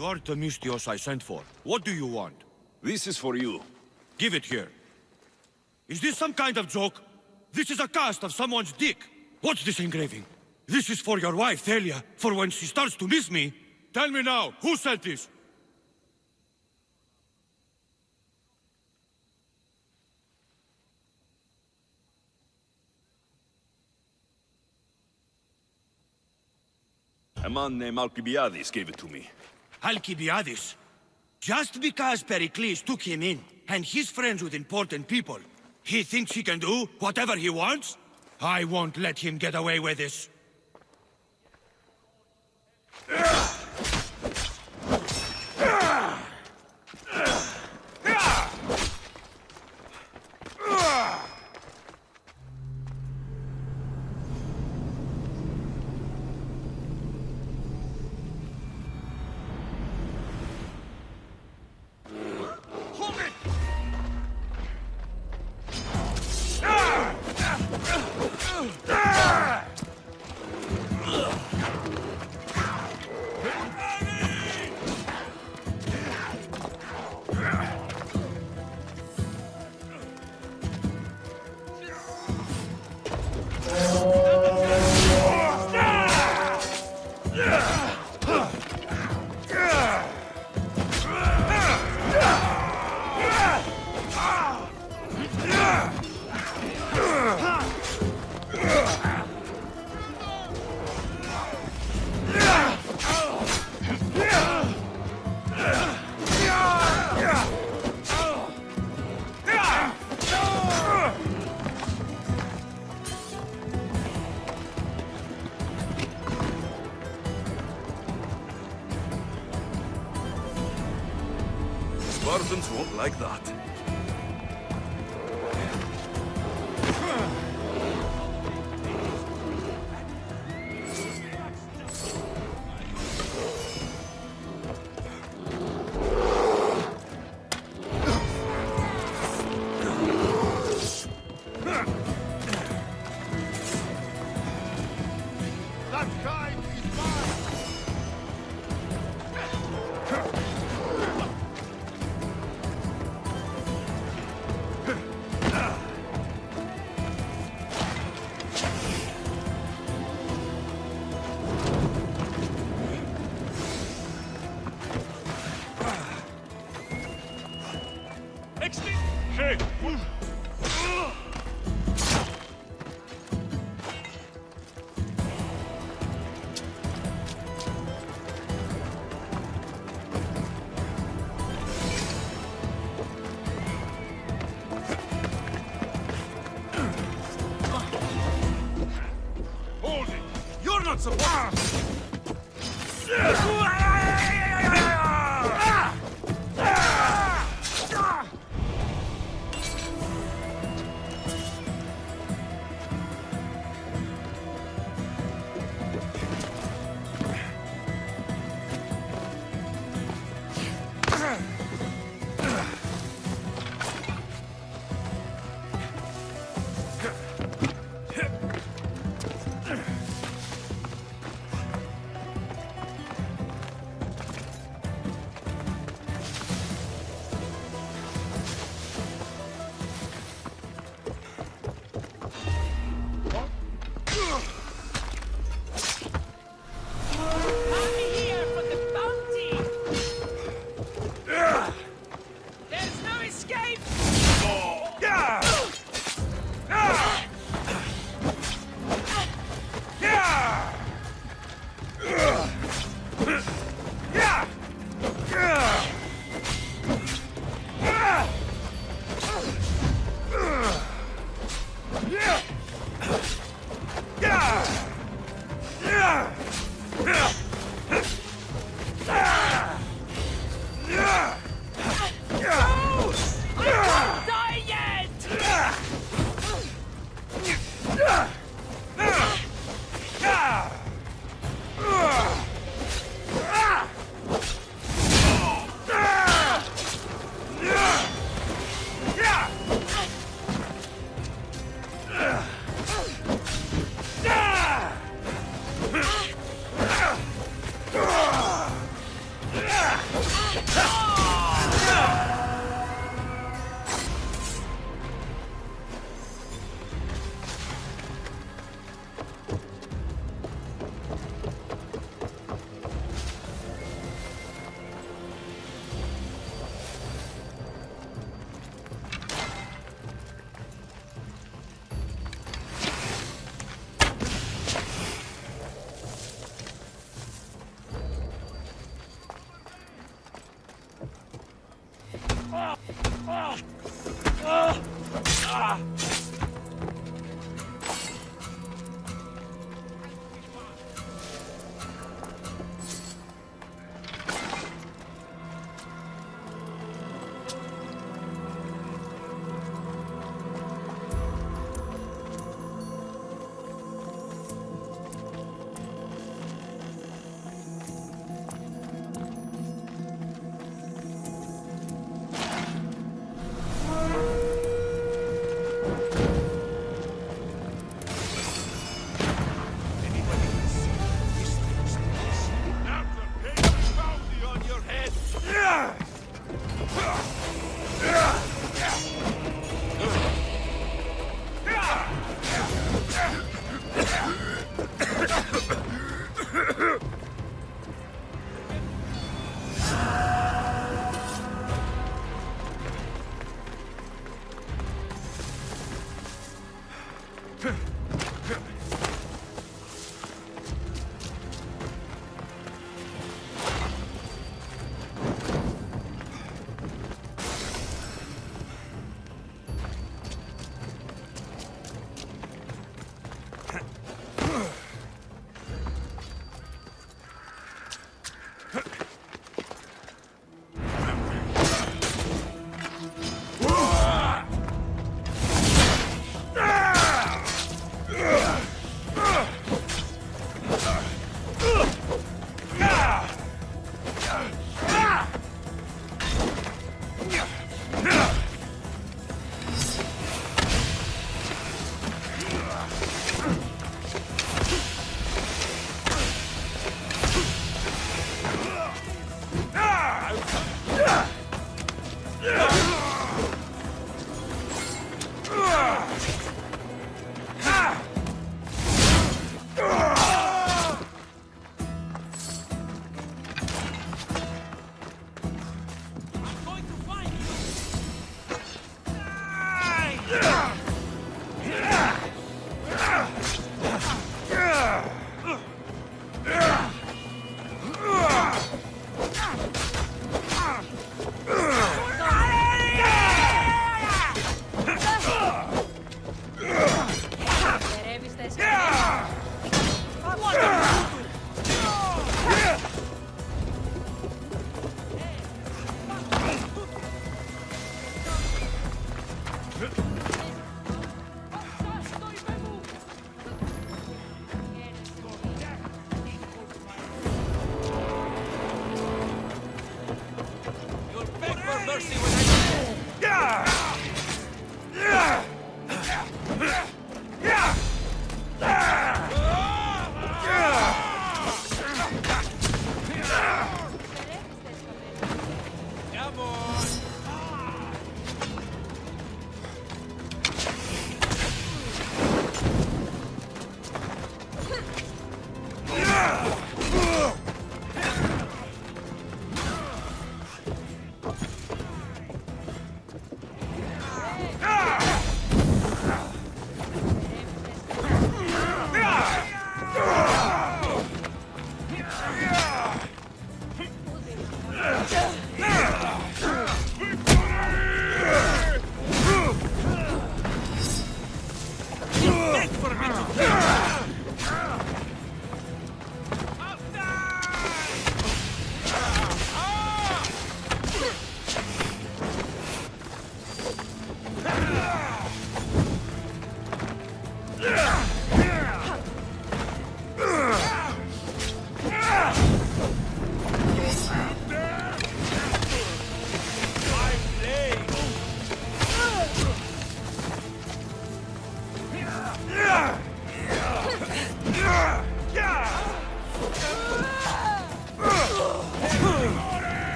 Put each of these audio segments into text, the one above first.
You're Themistios I sent for. What do you want? This is for you. Give it here. Is this some kind of joke? This is a cast of someone's dick. What's this engraving? This is for your wife, Thalia, for when she starts to miss me. Tell me now, who sent this? A man named Alcibiades gave it to me. Alcibiades? Just because Pericles took him in, and he's friends with important people, he thinks he can do whatever he wants? I won't let him get away with this. Spartans won't like that. You're not supposed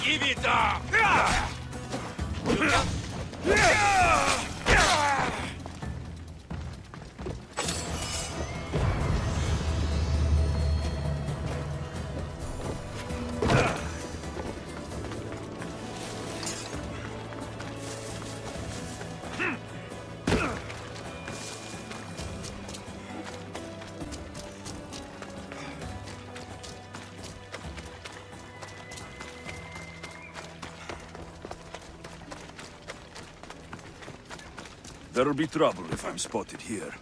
Give it up! There'll be trouble if I'm spotted here.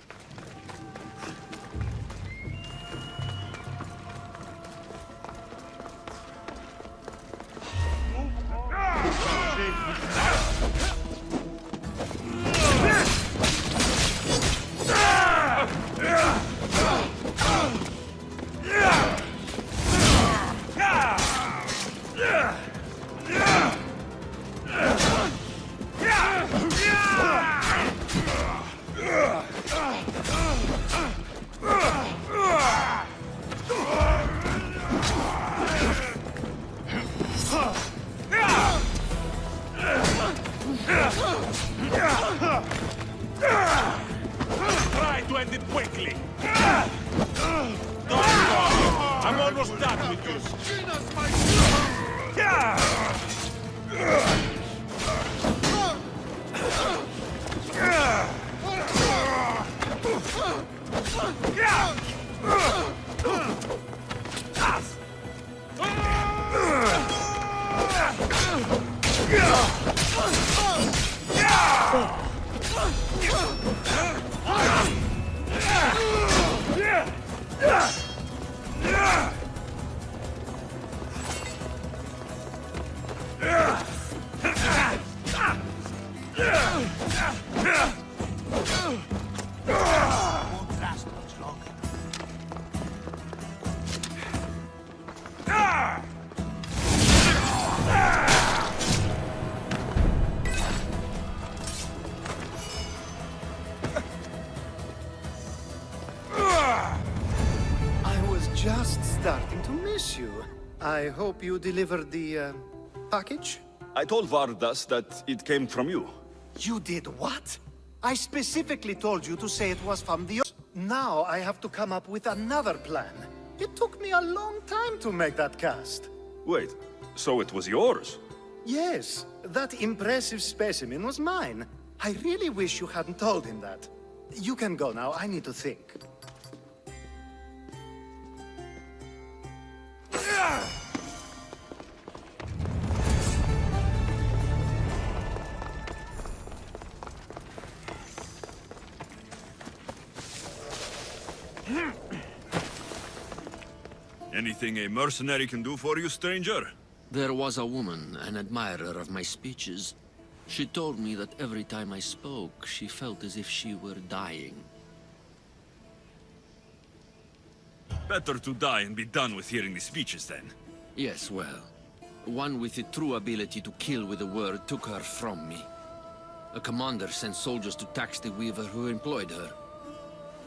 Try to end it quickly. Don't talk. I'm almost done with this. Just starting to miss you. I hope you delivered the, package? I told Vardas that it came from you. You did what? I specifically told you to say it was from the... Now I have to come up with another plan. It took me a long time to make that cast. Wait, so it was yours? Yes, that impressive specimen was mine. I really wish you hadn't told him that. You can go now, I need to think. Anything a mercenary can do for you, stranger? There was a woman, an admirer of my speeches. She told me that every time I spoke, she felt as if she were dying. Better to die and be done with hearing the speeches, then. Yes, well, one with the true ability to kill with a word took her from me. A commander sent soldiers to tax the weaver who employed her.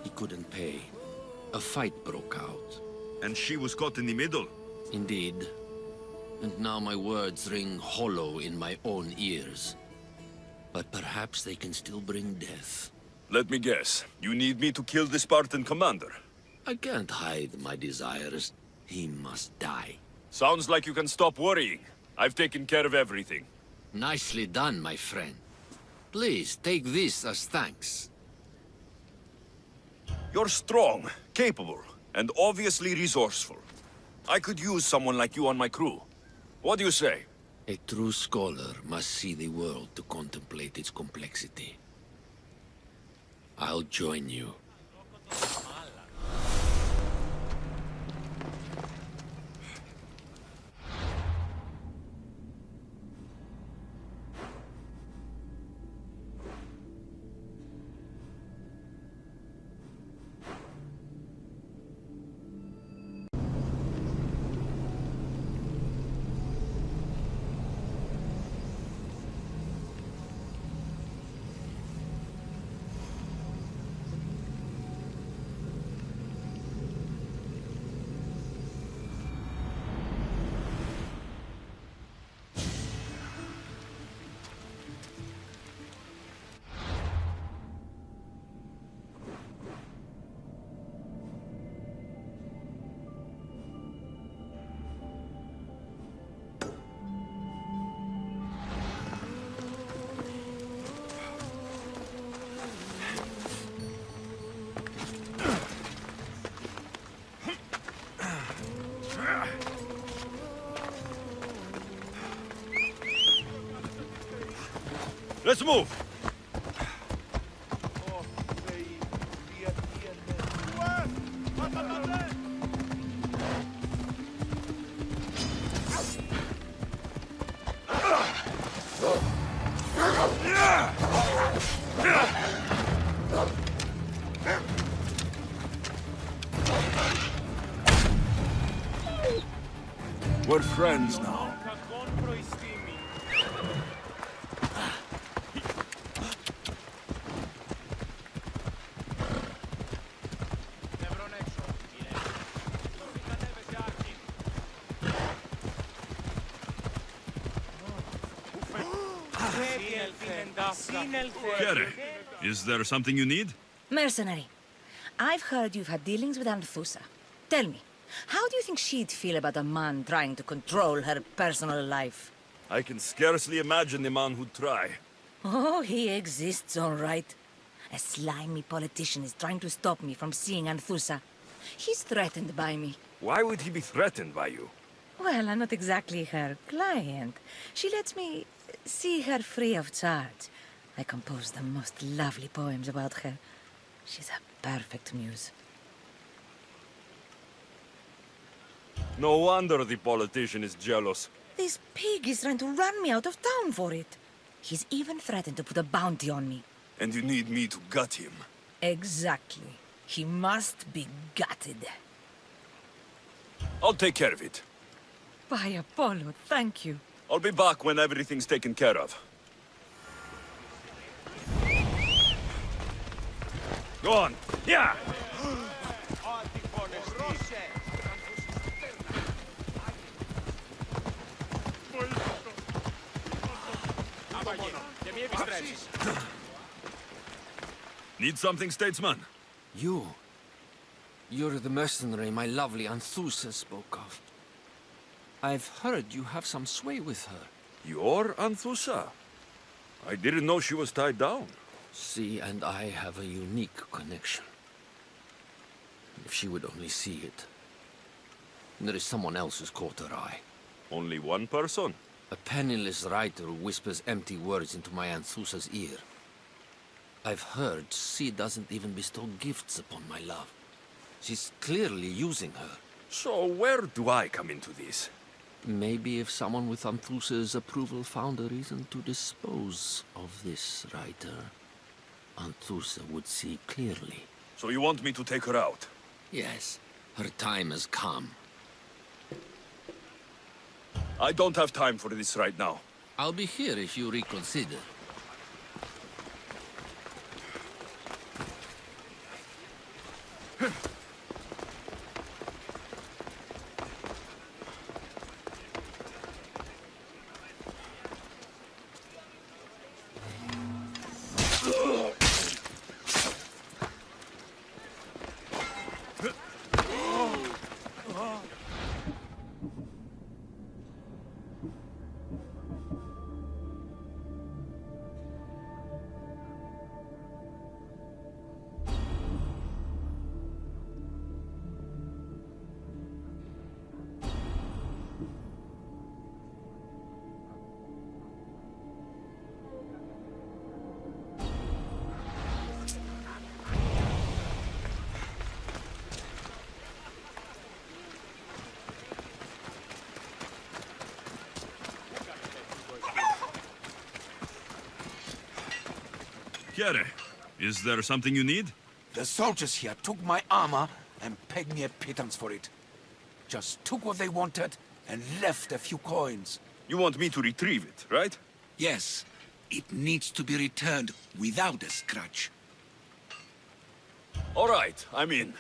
He couldn't pay. A fight broke out. And she was caught in the middle? Indeed. And now my words ring hollow in my own ears. But perhaps they can still bring death. Let me guess. You need me to kill the Spartan commander? I can't hide my desires. He must die. Sounds like you can stop worrying. I've taken care of everything. Nicely done, my friend. Please, take this as thanks. You're strong, capable, and obviously resourceful. I could use someone like you on my crew. What do you say? A true scholar must see the world to contemplate its complexity. I'll join you. Let's move! We're friends now. Kere, is there something you need? Mercenary, I've heard you've had dealings with Anthusa. Tell me, how do you think she'd feel about a man trying to control her personal life? I can scarcely imagine the man who'd try. Oh, he exists, all right. A slimy politician is trying to stop me from seeing Anthusa. He's threatened by me. Why would he be threatened by you? Well, I'm not exactly her client. She lets me see her free of charge. I compose the most lovely poems about her. She's a perfect muse. No wonder the politician is jealous. This pig is trying to run me out of town for it. He's even threatened to put a bounty on me. And you need me to gut him. Exactly. He must be gutted. I'll take care of it. By Apollo, thank you. I'll be back when everything's taken care of. Go on. Yeah! Need something, statesman? You're the mercenary my lovely Anthusa spoke of. I've heard you have some sway with her. You're Anthusa? I didn't know she was tied down. She and I have a unique connection. If she would only see it. There is someone else who's caught her eye. Only one person? A penniless writer who whispers empty words into my Anthusa's ear. I've heard she doesn't even bestow gifts upon my love. She's clearly using her. So where do I come into this? Maybe if someone with Anthusa's approval found a reason to dispose of this writer, Anthusa would see clearly. So you want me to take her out? Yes, her time has come. I don't have time for this right now. I'll be here if you reconsider. Kere, is there something you need? The soldiers here took my armor and paid me a pittance for it. Just took what they wanted and left a few coins. You want me to retrieve it, right? Yes, it needs to be returned without a scratch. All right, I'm in.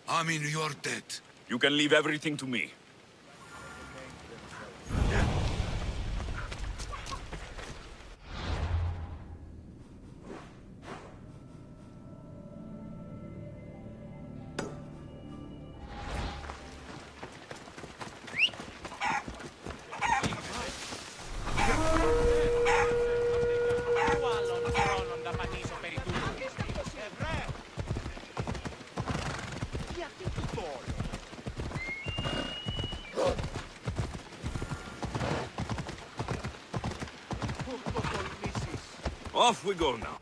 I'm in your debt. You can leave everything to me. Off we go now.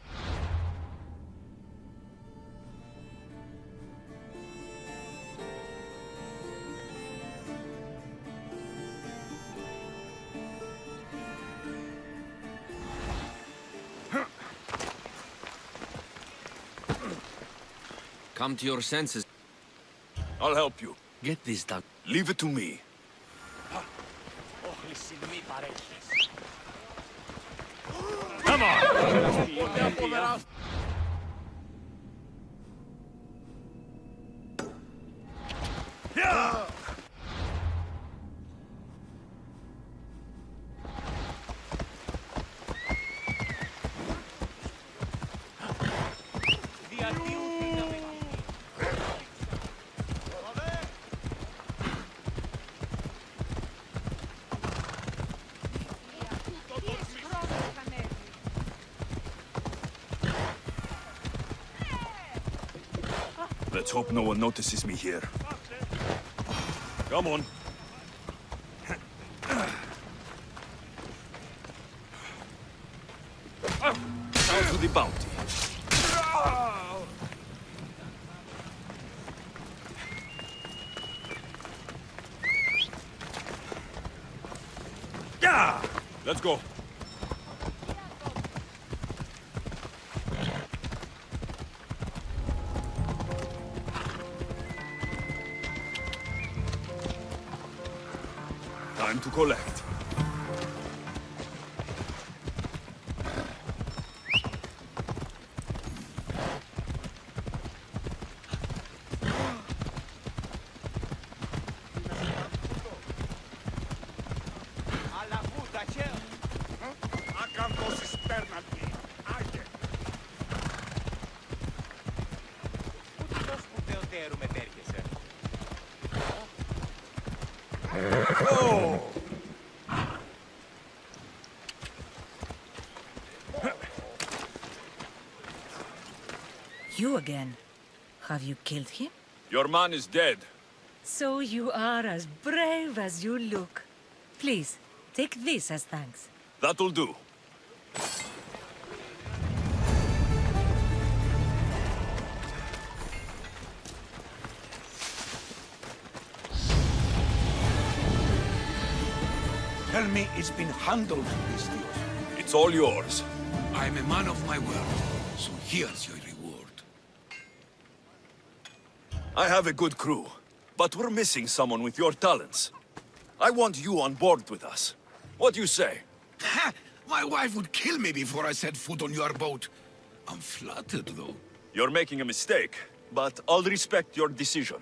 Come to your senses. I'll help you. Get this done. Leave it to me. Come on! Yeah! Let's hope no one notices me here. Come on. Now to the bounty. Yeah! Let's go. Time to collect. You again. Have you killed him? Your man is dead. So you are as brave as you look. Please, take this as thanks. That'll do. Tell me it's been handled, Vistios. It's all yours. I'm a man of my word, so here's your reward. I have a good crew, but we're missing someone with your talents. I want you on board with us. What do you say? Ha! My wife would kill me before I set foot on your boat. I'm flattered, though. You're making a mistake, but I'll respect your decision.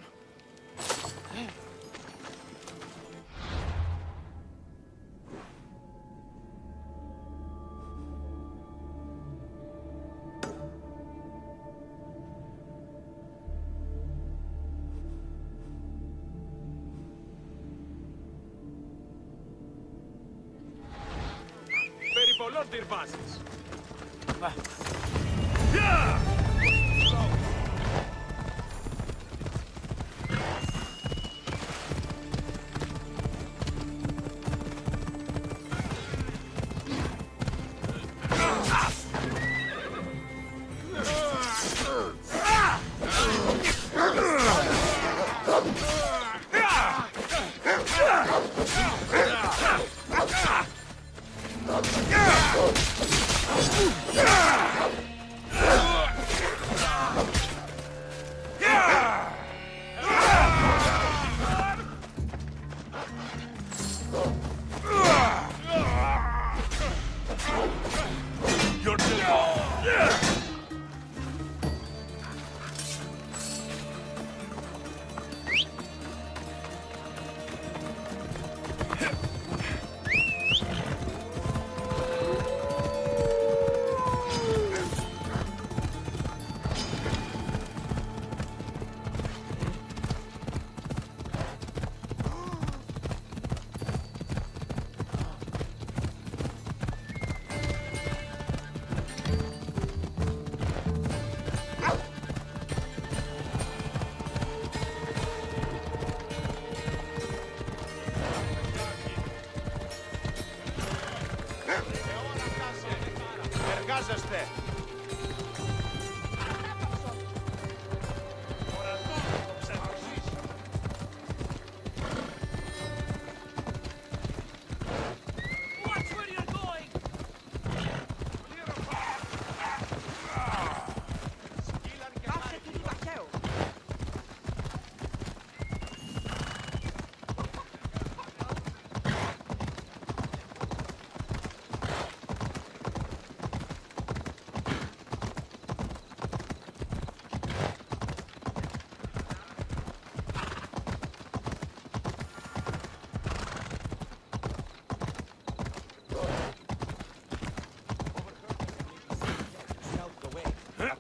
there.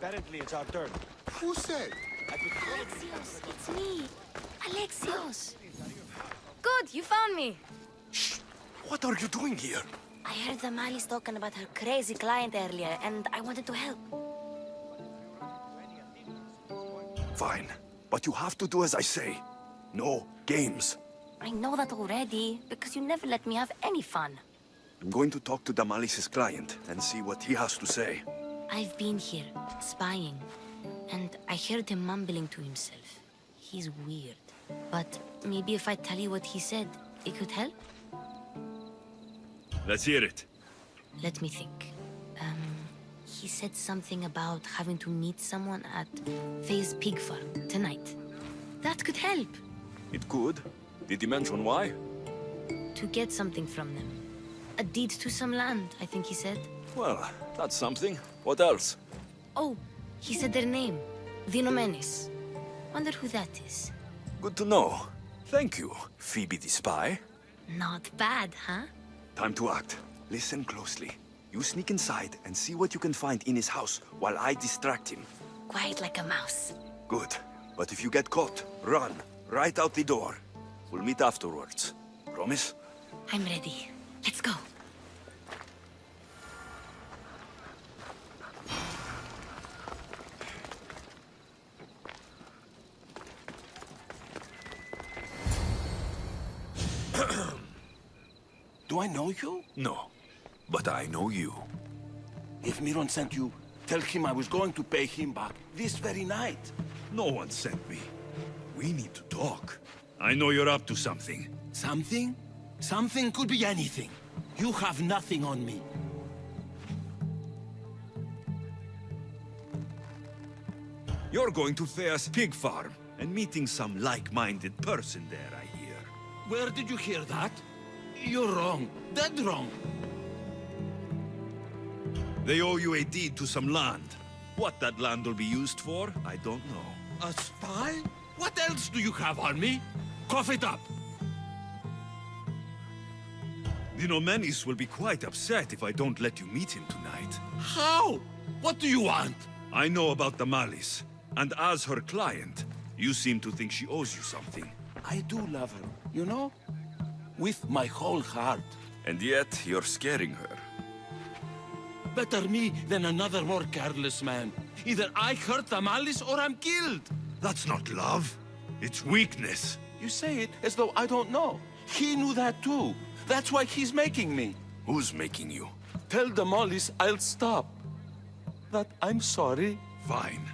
Apparently, it's our turn. Who said? Alexios, it's me. Alexios. Good, you found me. Shh! What are you doing here? I heard the Mali's talking about her crazy client earlier, and I wanted to help. Fine. But you have to do as I say. No games. I know that already, because you never let me have any fun. I'm going to talk to Damalis's client and see what he has to say. I've been here, spying, and I heard him mumbling to himself. He's weird. But maybe if I tell you what he said, it could help? Let's hear it. Let me think. He said something about having to meet someone at Faye's pig farm tonight. That could help. It could. Did he mention why? To get something from them. A deed to some land, I think he said. Well, that's something. What else? Oh, he said their name. The Nomenes. Wonder who that is. Good to know. Thank you, Phoebe the spy. Not bad, huh? Time to act. Listen closely. You sneak inside and see what you can find in his house while I distract him. Quiet like a mouse. Good. But if you get caught, run. Right out the door. We'll meet afterwards. Promise? I'm ready. Let's go. Do I know you? No. But I know you. If Miron sent you, tell him I was going to pay him back this very night. No one sent me. We need to talk. I know you're up to something. Something? Something could be anything. You have nothing on me. You're going to Thea's pig farm and meeting some like-minded person there, I hear. Where did you hear that? You're wrong. Dead wrong. They owe you a deed to some land. What that land will be used for, I don't know. A spy? What else do you have on me? Cough it up. The Nomenis will be quite upset if I don't let you meet him tonight. How? What do you want? I know about the Malis, and as her client, you seem to think she owes you something. I do love her, you know? With my whole heart. And yet, you're scaring her. Better me than another more careless man. Either I hurt Tamalis or I'm killed. That's not love. It's weakness. You say it as though I don't know. He knew that too. That's why he's making me. Who's making you? Tell the Mollies I'll stop. That I'm sorry. Fine.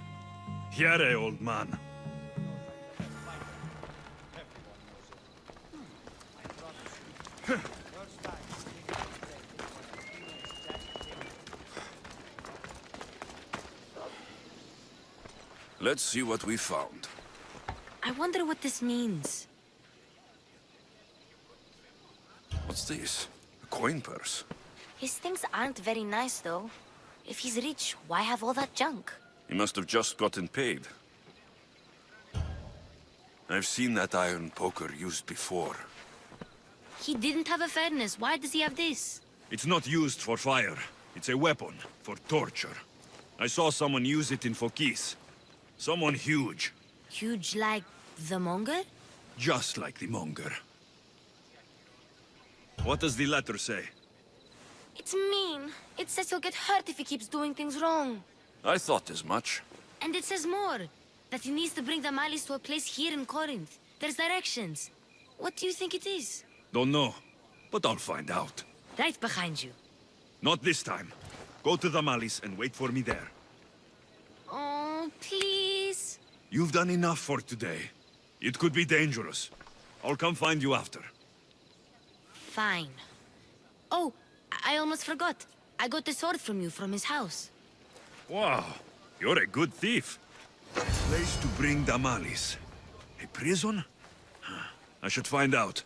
Here, old man. Let's see what we found. I wonder what this means. What's this? A coin purse? His things aren't very nice, though. If he's rich, why have all that junk? He must have just gotten paid. I've seen that iron poker used before. He didn't have a furnace. Why does he have this? It's not used for fire. It's a weapon for torture. I saw someone use it in Fokis. Someone huge. Huge like the Monger? Just like the monger. What does the letter say? It's mean. It says he'll get hurt if he keeps doing things wrong. I thought as much. And it says more. That he needs to bring the Malis to a place here in Corinth. There's directions. What do you think it is? Don't know, but I'll find out. Right behind you. Not this time. Go to the Malis and wait for me there. Oh, please. You've done enough for today. It could be dangerous. I'll come find you after. Fine. Oh, I almost forgot. I got the sword from you from his house. Wow, you're a good thief. Place to bring Damalis. A prison? I should find out.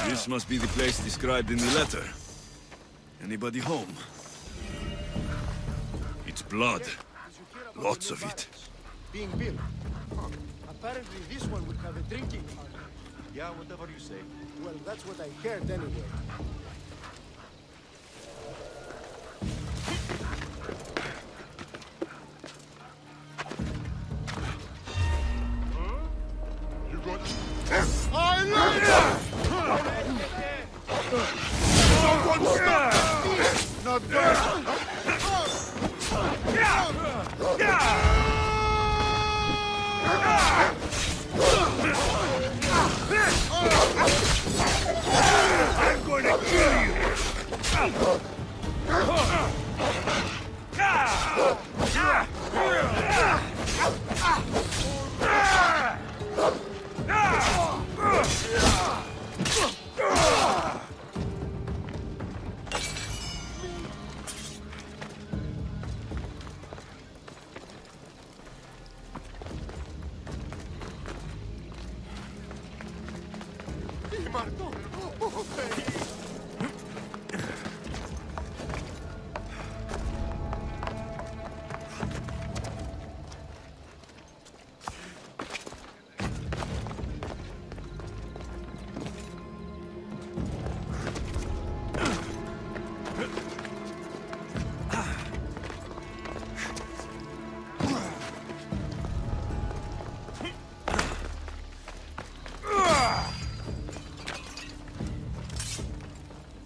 This must be the place described in the letter. Anybody home? It's blood. Lots of it. Being built. Apparently this one would have a drinking fountain. Yeah, whatever you say. Well, that's what I heard anyway. I'm going to kill you!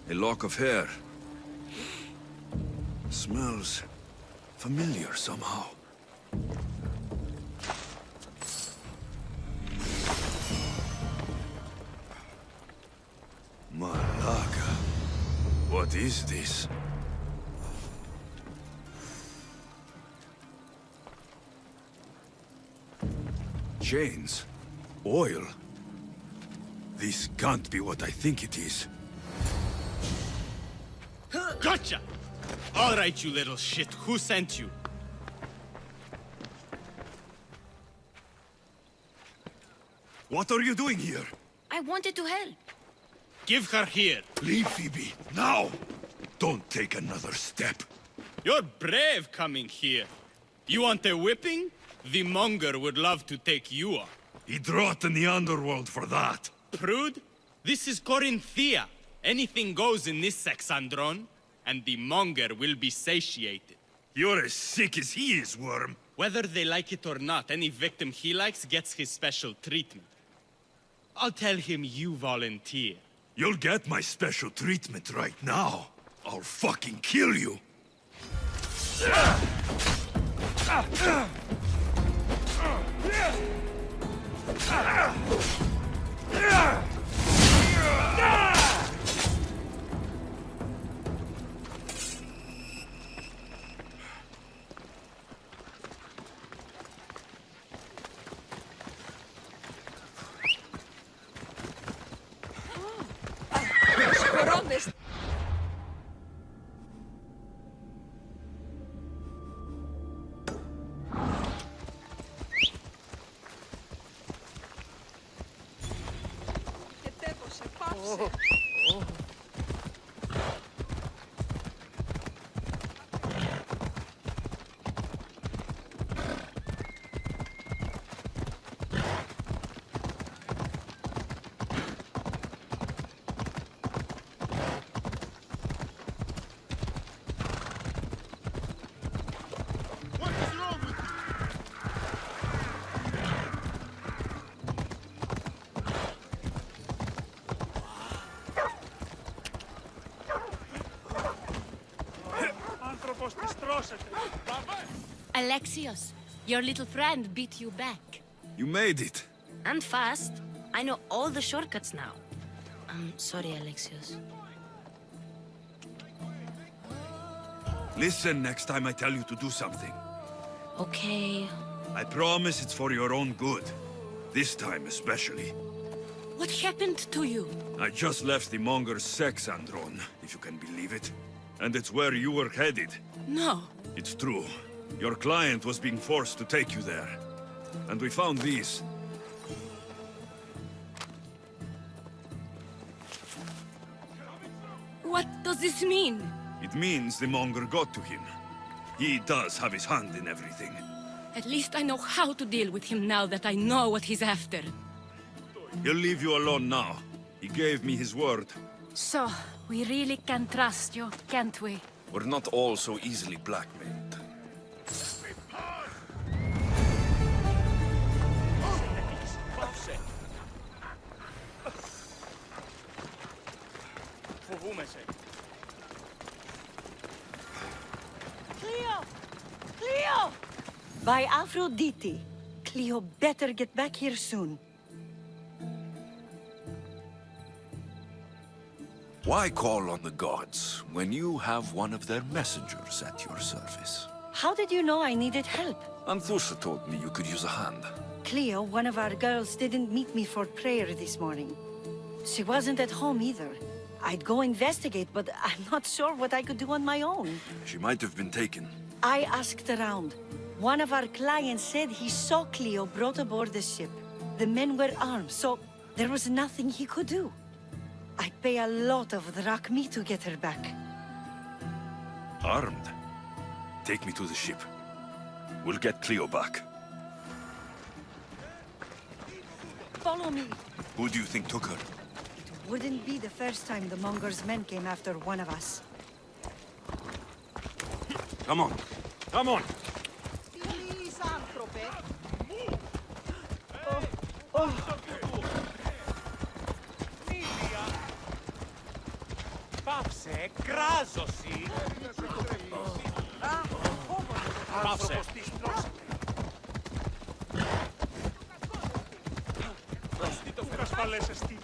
A lock of hair. Smells familiar somehow. Malaga. What is this? Chains. Oil. This can't be what I think it is. Gotcha! All right, you little shit. Who sent you? What are you doing here? I wanted to help. Give her here. Leave Phoebe, now! Don't take another step. You're brave coming here. You want a whipping? The monger would love to take you on. He'd rot in the underworld for that. Prude, this is Corinthia. Anything goes in this Sexandron, and the monger will be satiated. You're as sick as he is, Worm. Whether they like it or not, any victim he likes gets his special treatment. I'll tell him you volunteer. You'll get my special treatment right now. I'll fucking kill you. Alexios, your little friend beat you back. You made it. And fast. I know all the shortcuts now. I'm sorry, Alexios. Listen next time I tell you to do something. Okay. I promise it's for your own good. This time especially. What happened to you? I just left the Monger's sex andron, if you can believe it. And it's where you were headed. No. It's true. Your client was being forced to take you there. And we found these. What does this mean? It means the Monger got to him. He does have his hand in everything. At least I know how to deal with him now that I know what he's after. He'll leave you alone now. He gave me his word. So, we really can trust you, can't we? We're not all so easily blackmailed. Cleo! Cleo! By Aphrodite. Cleo better get back here soon. Why call on the gods when you have one of their messengers at your service? How did you know I needed help? Anthusa told me you could use a hand. Cleo, one of our girls, didn't meet me for prayer this morning. She wasn't at home either. I'd go investigate, but I'm not sure what I could do on my own. She might have been taken. I asked around. One of our clients said he saw Cleo brought aboard the ship. The men were armed, so there was nothing he could do. I'd pay a lot of drachmi to get her back. Armed? Take me to the ship. We'll get Cleo back. Follow me. Who do you think took her? It wouldn't be the first time the Monger's men came after one of us. Come on. Come on! Πάψε, κράζωση! Πάψε! Τι το ασφαλές εστί!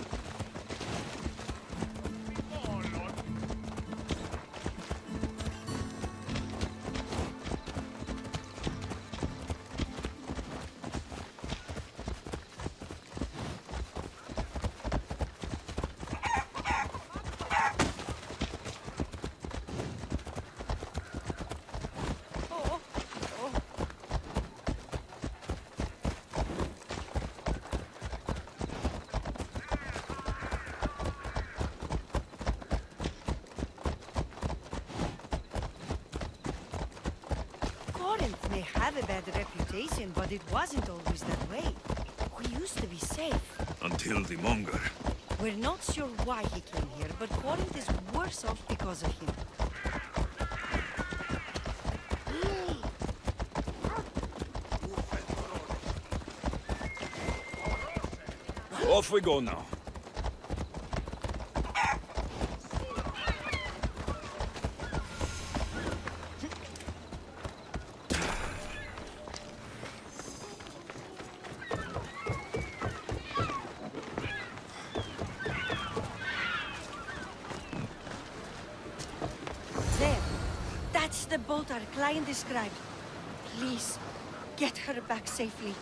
Corinth may have a bad reputation, but it wasn't always that way. We used to be safe. Until the Monger. We're not sure why he came here, but Corinth is worse off because of him. Off we go now. route our client described. Please, get her back safely.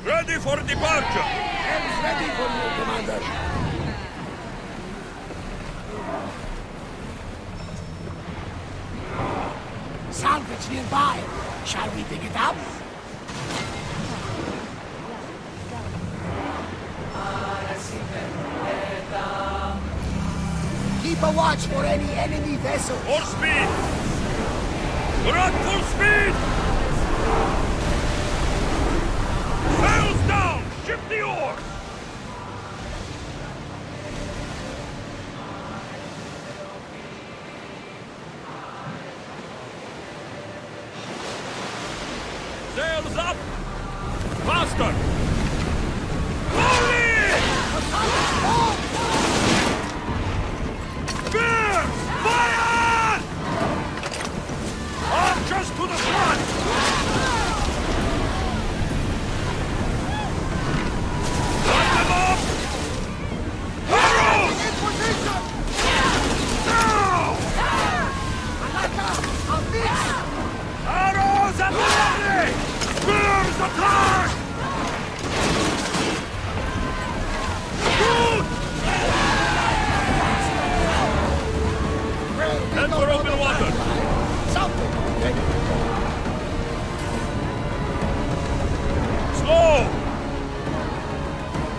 Ready for departure! Ready for you, Commander. Salvage nearby. Shall we dig it up? Keep a watch for any enemy vessels. More speed! We're at full speed! Sails down! Ship the oars! Sails up! Faster! Spears! Fire! Archers to the front! Cut them up! Arrows! In position! Now! Arrows at the ready! Spears attack! Shoot! Head for open water! Slow!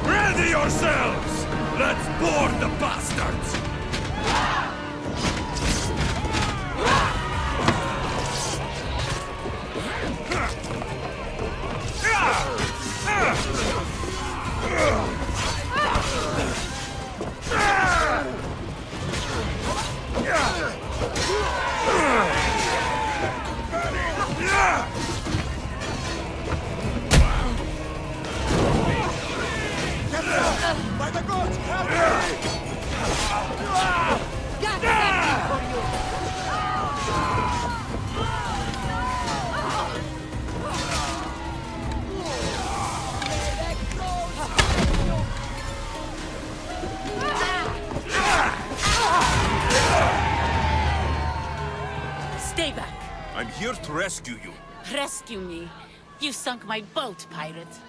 Ready yourselves! Let's board the bastards! By the gods, help me! Stay back. I'm here to rescue you. Rescue me. You sunk my boat, pirate.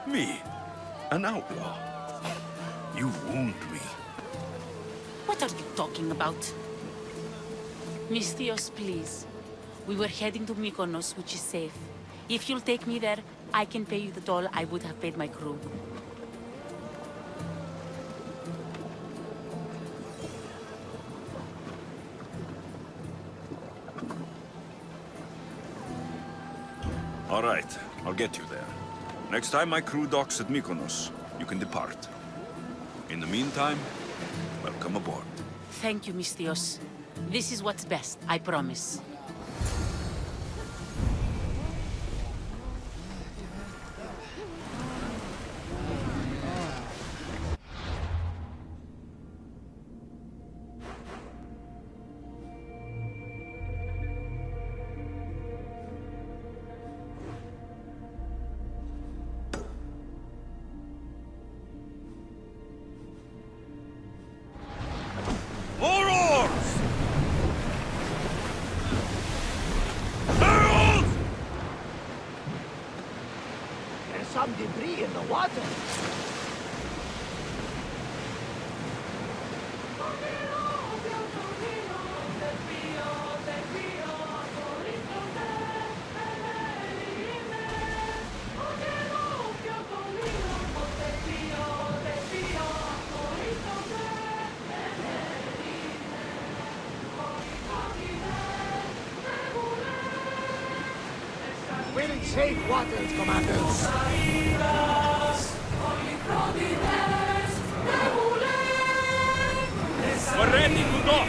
Me, an outlaw. You wound me. What are you talking about? Mystios, please. We were heading to Mykonos, which is safe. If you'll take me there, I can pay you the toll I would have paid my crew. All right, I'll get you there. Next time my crew docks at Mykonos, you can depart. In the meantime, welcome aboard. Thank you, Mystios. This is what's best, I promise. More oars! Sails! There's some debris in the water. We're in safe waters, commanders. We're ready to dock!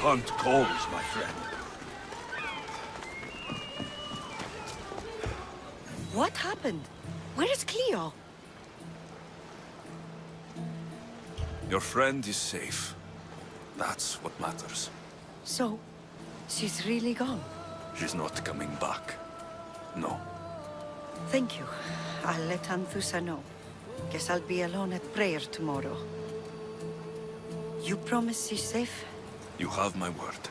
hunt calls, my friend. What happened? Where is Cleo? Your friend is safe. That's what matters. So, she's really gone. She's not coming back. No. Thank you. I'll let Anthusa know. Guess I'll be alone at prayer tomorrow. You promise she's safe? You have my word.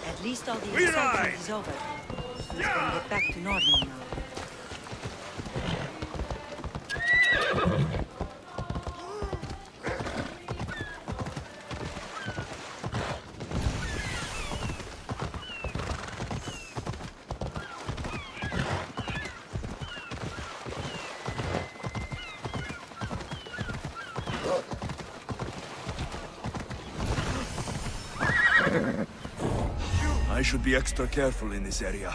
At least all the excitement is over. Things can get back to normal now. I should be extra careful in this area.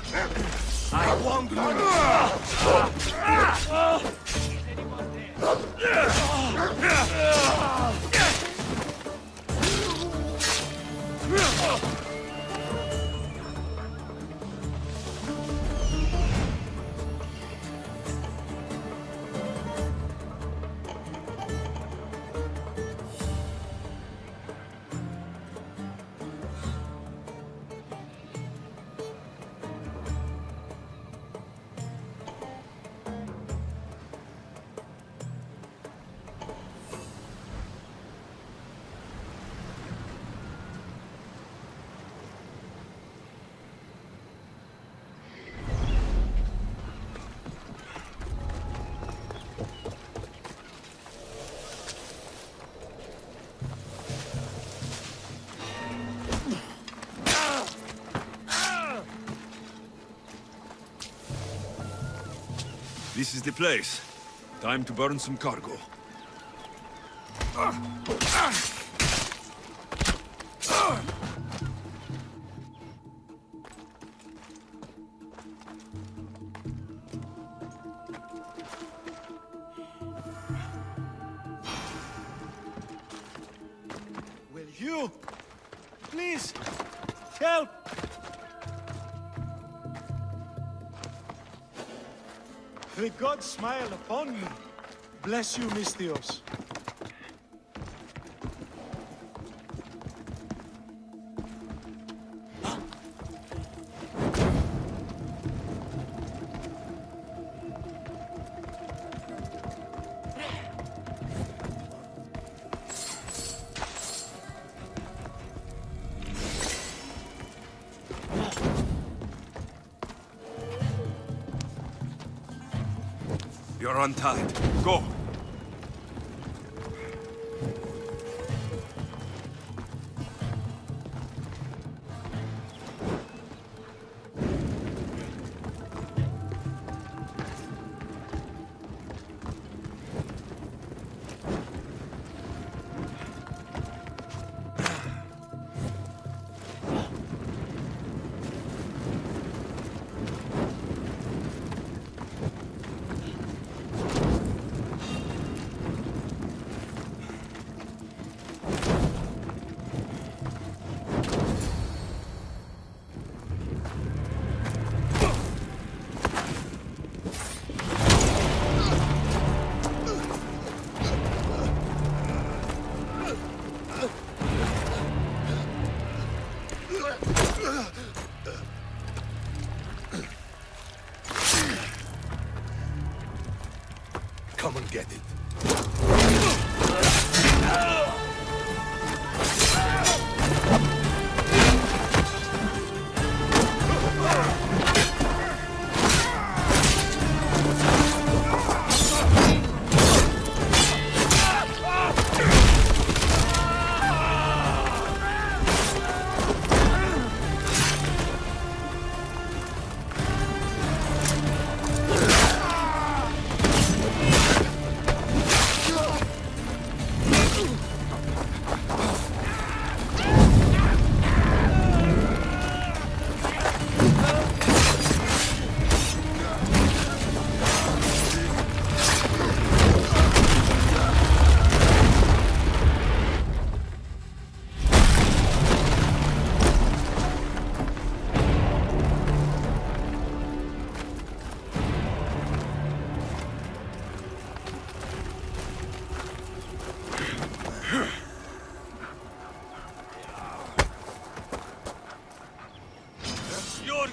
I won't lose. This is the place. Time to burn some cargo. Will you? Please, help! The gods smile upon me. Bless you, Misthios. You're untied. Go! Come and get it.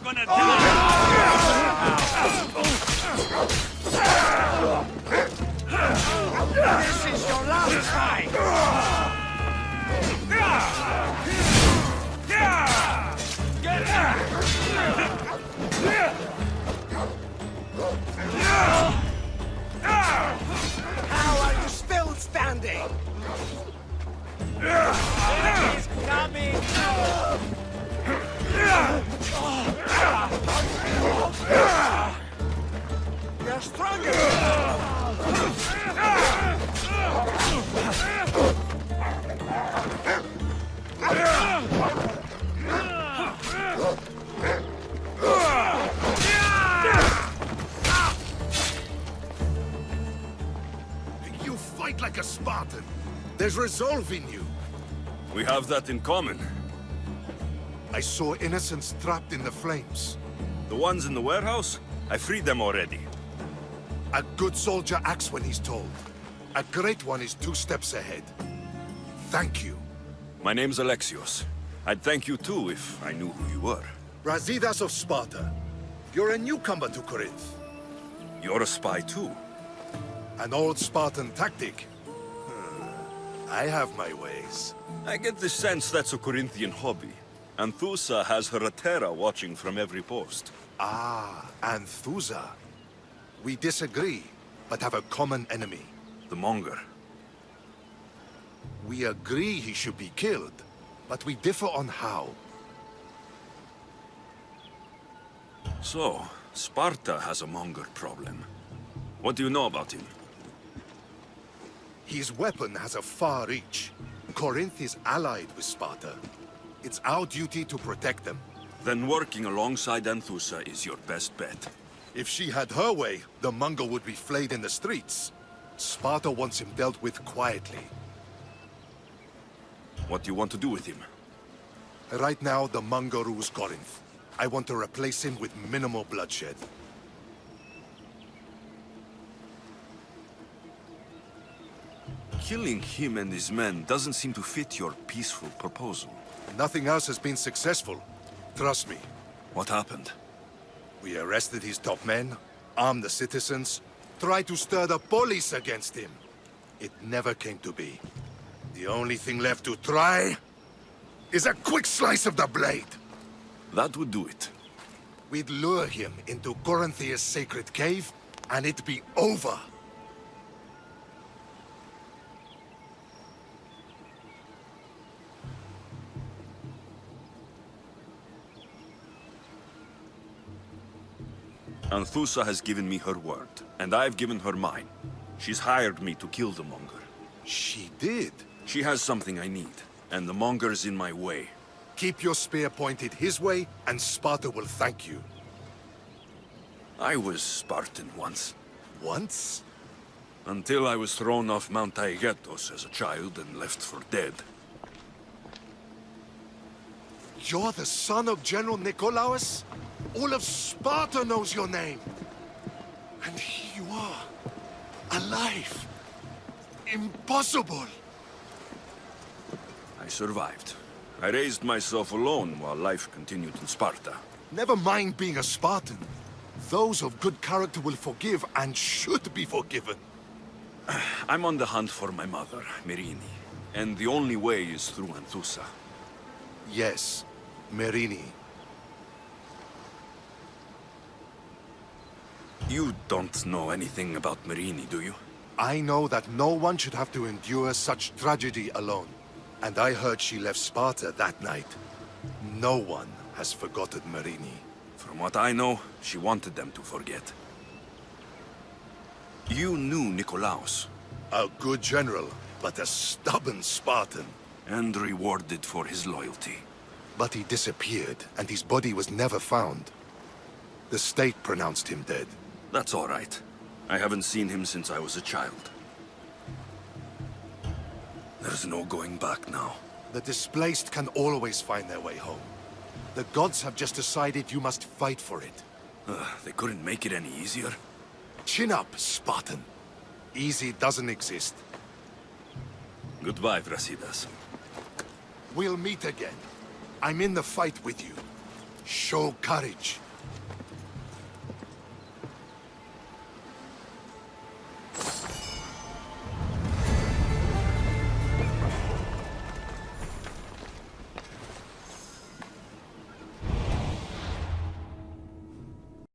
gonna die! This is your last fight! How are you still standing? He's coming! You're stronger! You fight like a Spartan. There's resolve in you. We have that in common. I saw innocents trapped in the flames. The ones in the warehouse? I freed them already. A good soldier acts when he's told. A great one is 2 steps ahead. Thank you. My name's Alexios. I'd thank you too if I knew who you were. Brasidas of Sparta. You're a newcomer to Corinth. You're a spy too. An old Spartan tactic. I have my ways. I get the sense that's a Corinthian hobby. Anthusa has her Atera watching from every post. Ah, Anthusa. We disagree, but have a common enemy. The Monger. We agree he should be killed, but we differ on how. So, Sparta has a Monger problem. What do you know about him? His weapon has a far reach. Corinth is allied with Sparta. It's our duty to protect them. Then working alongside Anthusa is your best bet. If she had her way, the Mongol would be flayed in the streets. Sparta wants him dealt with quietly. What do you want to do with him? Right now, the Mongol rules Corinth. I want to replace him with minimal bloodshed. Killing him and his men doesn't seem to fit your peaceful proposal. Nothing else has been successful. Trust me. What happened? We arrested his top men, armed the citizens, tried to stir the police against him. It never came to be. The only thing left to try is a quick slice of the blade. That would do it. We'd lure him into Corinthia's sacred cave, and it'd be over. Anthusa has given me her word, and I've given her mine. She's hired me to kill the Monger. She did? She has something I need, and the Monger's in my way. Keep your spear pointed his way, and Sparta will thank you. I was Spartan once. Once? Until I was thrown off Mount Taygetos as a child and left for dead. You're the son of General Nikolaos? All of Sparta knows your name. And here you are, alive. Impossible. I survived. I raised myself alone while life continued in Sparta. Never mind being a Spartan. Those of good character will forgive and should be forgiven. I'm on the hunt for my mother, Myrrine. And the only way is through Anthusa. Yes, Myrrine. You don't know anything about Myrrine, do you? I know that no one should have to endure such tragedy alone. And I heard she left Sparta that night. No one has forgotten Myrrine. From what I know, she wanted them to forget. You knew Nikolaos. A good general, but a stubborn Spartan. And rewarded for his loyalty. But he disappeared, and his body was never found. The state pronounced him dead. That's all right. I haven't seen him since I was a child. There's no going back now. The displaced can always find their way home. The gods have just decided you must fight for it. They couldn't make it any easier. Chin up, Spartan. Easy doesn't exist. Goodbye, Brasidas. We'll meet again. I'm in the fight with you. Show courage.